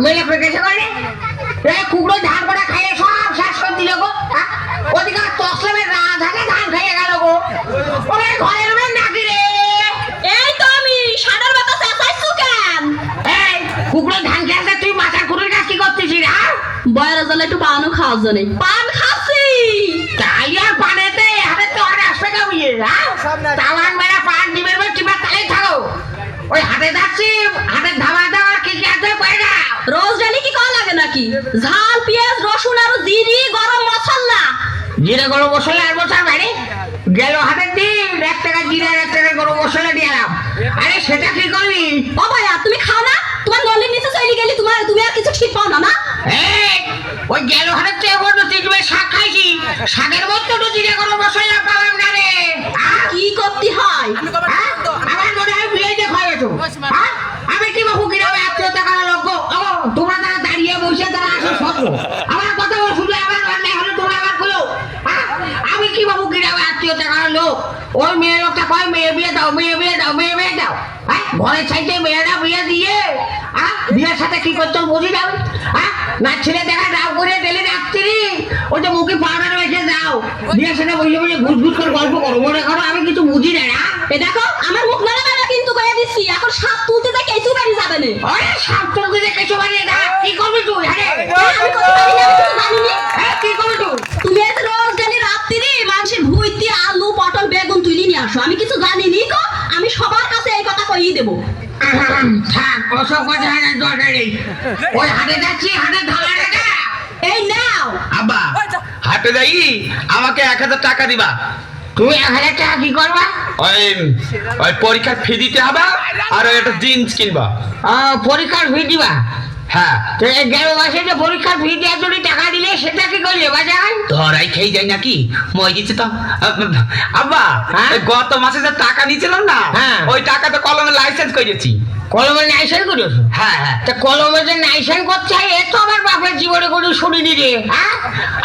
মেলে ফেকেছে করে কুকড়ো ধান করা খাইয়ে সব শেষ করে দিল গো। ওদিকে তসলামের রাধাকে ধান খাইয়ে গেল গো। ওরে ঘরের মেয়ে নাকি রে? এই তো আমি সাদার বাতা চাচাইছু কেন? এই কুকড়ো ধান খেয়েছে তুই মাথার খুঁড়ির কাজ কি করতেছিস? বয়রা জলে একটু পানও খাওয়ার জন্য পান খাচ্ছি। তাই আর পানেতে হাতে তো আর আসবে কামিয়ে তাওয়ান মেরা পান ডিমের মধ্যে টিপা তাই থাকো। ওই হাতে যাচ্ছি হাতে ধাবা দেওয়া কি কি আছে কয়ে না। রোজ ডেলি কি করা লাগে নাকি? ঝাল পেঁয়াজ রসুন আর জিরি গরম মশলা। জিরে গরম মশলা আর বসার বাইরে গেল হাতের দিন 1 টাকা জিরে 1 টাকা গরম মশলা দিয়ে এলাম। আরে সেটা কি করবি? ও ভাইয়া তুমি খাও না? তোমার নলের নিচে চলে গেলি তুমি আর কিছু ঠিক পাও না না? এই ওই গেল হাতের চেয়ে বড় তুই শাক খাইছি শাকের মধ্যে তো জিরে গরম মশলা পাওয়াম না রে। কি করতে হয়? আমার মনে হয় বিয়ে দিয়ে খাওয়াছো। আমি কি বাবু কিভাবে আত্মীয়তা করার লোক গো? তোমরা তারা দাঁড়িয়ে বসে তারা আসো শত্রু আমার কথা বল শুনে আমার অন্যায় হলে তোমরা আবার খুলো। আমি কি বাবু কিভাবে আত্মীয়তা করার লোক? ওই মেয়ে লোকটা কয় মেয়ে বিয়ে দাও মেয়ে বিয়ে দাও মেয়ে বিয়ে দাও। ঘরের চাইতে মেয়েরা বিয়ে দিয়ে বিয়ের সাথে কি করতো বুঝি যাও। না ছেলে দেখা দাও করে ডেলি রাত্রি ওই যে মুখে পাউডার রেখে দাও বিয়ের সাথে বসে বসে ঘুষ ঘুষ করে গল্প করো মনে করো আমি কিছু বুঝি না। এ দেখো আমার মুখ মেলা মেলা কিন্তু কয়ে দিচ্ছি এখন সাপ তুলতে দেয় কিছু বাড়ি যাবে না। আরে সাপ তুলতে দেয় কিছু বাড়ি না কি করবি তুই? আরে আমি করতে পারি না, আমি কিছু জানি না। কি করবি তুই? তুমি এই যে রোজ ডেলি রাত্রি মানুষের ভুইতে আলু পটল বেগুন তুলি নিয়ে আসো আমি কিছু জানি নি তো আমি সবার কাছে এই কথা কইই দেবো। থাক ওসব কথা জানার দরকার নেই। ওই হাতে যাচ্ছি হাতে ধালা রেখা এই নাও। আব্বা হাটে যাই আমাকে 1000 টাকা দিবা। তুমি 1000 টাকা কি করবা? ওই ওই পরীক্ষার ফি দিতে হবে আর ওই একটা জিন্স কিনবা। পরীক্ষার ফি দিবা? হ্যাঁ তো গেল মাসে যে পরীক্ষার ফি দেওয়ার জন্য টাকা দিলে সেটা কি করলে বাজার? ধরাই খেয়ে যাই নাকি মই দিচ্ছে তো। আব্বা হ্যাঁ? এই গত মাসে যে টাকা নিয়েছিলাম না হ্যাঁ। ওই টাকাতে কলমে লাইসেন্স করেছি। কলমের নাইশান করেছো? হ্যাঁ হ্যাঁ তা কলমে যে নাইশান করতে হয় এ তো আমার বাপের জীবনে কোনো শুনিনি রে।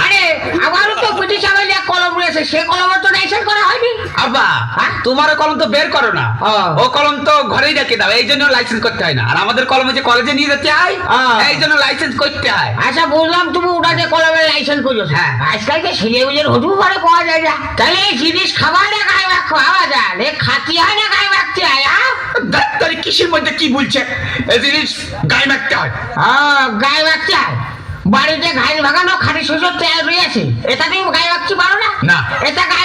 আরে আমারও তো ব্রিটিশ আমলে এক কলম রয়েছে সে কলমে তো নাইশান করা হয়নি। আব্বা হ্যাঁ? তোমার কলম তো বের করো না ও কলম তো ঘরেই রেখে দাও এই জন্য লাইসেন্স করতে হয় না। আর আমাদের কলমে যে কলেজে নিয়ে যেতে হয় এই জন্য লাইসেন্স করতে হয়। আচ্ছা বুঝলাম তুমি ওটা যে কলমের লাইসেন্স করেছো। হ্যাঁ। আজকাল যে ছেলেমেয়েদের হজু করে পাওয়া যায় না তাহলে এই জিনিস খাবার না গায়ে খাওয়া যায় রে খাতি হয় না গায়ে রাখতে হয়। ডাক্তারি কিসের মধ্যে কি বলছে এই জিনিস গায়ে মারতে হয়। গায়ে রাখতে হয় বাড়িতে ঘাস ভাগানো খাটি শস্য তেল রয়েছে এটা তুমি গায়ে রাখতে পারো না? না। এটা গায়ে